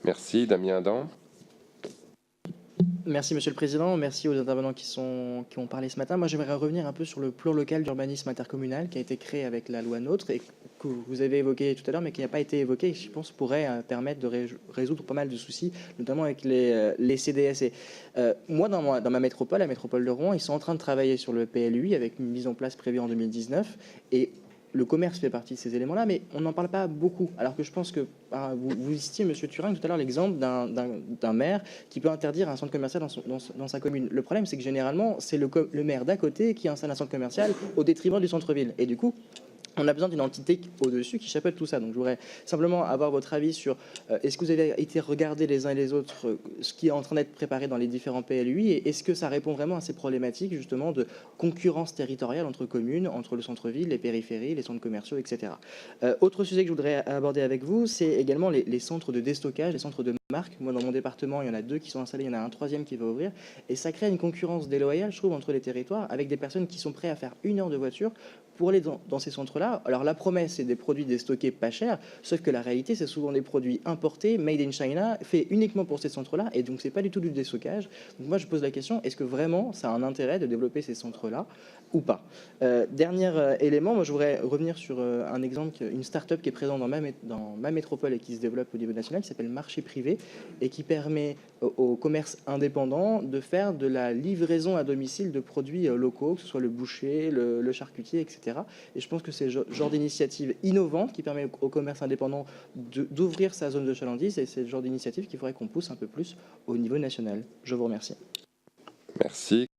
Merci. Damien Adam. Merci Monsieur le Président, merci aux intervenants qui ont parlé ce matin. Moi j'aimerais revenir un peu sur le plan local d'urbanisme intercommunal qui a été créé avec la loi NOTRe et que vous avez évoqué tout à l'heure mais qui n'a pas été évoqué et qui je pense pourrait permettre de résoudre pas mal de soucis, notamment avec les CDS. Et, moi dans ma métropole, la métropole de Rouen, ils sont en train de travailler sur le PLUI avec une mise en place prévue en 2019 et le commerce fait partie de ces éléments-là, mais on n'en parle pas beaucoup. Alors que je pense que vous citiez, Monsieur Turing, tout à l'heure l'exemple d'un maire qui peut interdire un centre commercial dans sa commune. Le problème, c'est que généralement, c'est le maire d'à côté qui installe un centre commercial au détriment du centre-ville. Et du coup, on a besoin d'une entité au-dessus qui chapeaute tout ça. Donc je voudrais simplement avoir votre avis sur est-ce que vous avez été regarder les uns et les autres ce qui est en train d'être préparé dans les différents PLUI et est-ce que ça répond vraiment à ces problématiques justement de concurrence territoriale entre communes, entre le centre-ville, les périphéries, les centres commerciaux, etc. Autre sujet que je voudrais aborder avec vous, c'est également les centres de déstockage, les centres de marque. Moi, dans mon département, il y en a 2 qui sont installés, il y en a un troisième qui va ouvrir. Et ça crée une concurrence déloyale, je trouve, entre les territoires, avec des personnes qui sont prêtes à faire 1 heure de voiture pour aller dans ces centres-là. Alors, la promesse, c'est des produits déstockés pas chers, sauf que la réalité, c'est souvent des produits importés, made in China, faits uniquement pour ces centres-là, et donc c'est pas du tout du déstockage. Donc moi, je pose la question, est-ce que vraiment ça a un intérêt de développer ces centres-là ou pas? Dernier élément, moi, je voudrais revenir sur un exemple, une start-up qui est présente dans ma métropole et qui se développe au niveau national, qui s'appelle Marché Privé, et qui permet aux commerces indépendants de faire de la livraison à domicile de produits locaux, que ce soit le boucher, le charcutier, etc. Et je pense que c'est le genre d'initiative innovante qui permet aux commerces indépendants d'ouvrir sa zone de chalandise, et c'est le genre d'initiative qu'il faudrait qu'on pousse un peu plus au niveau national. Je vous remercie. Merci.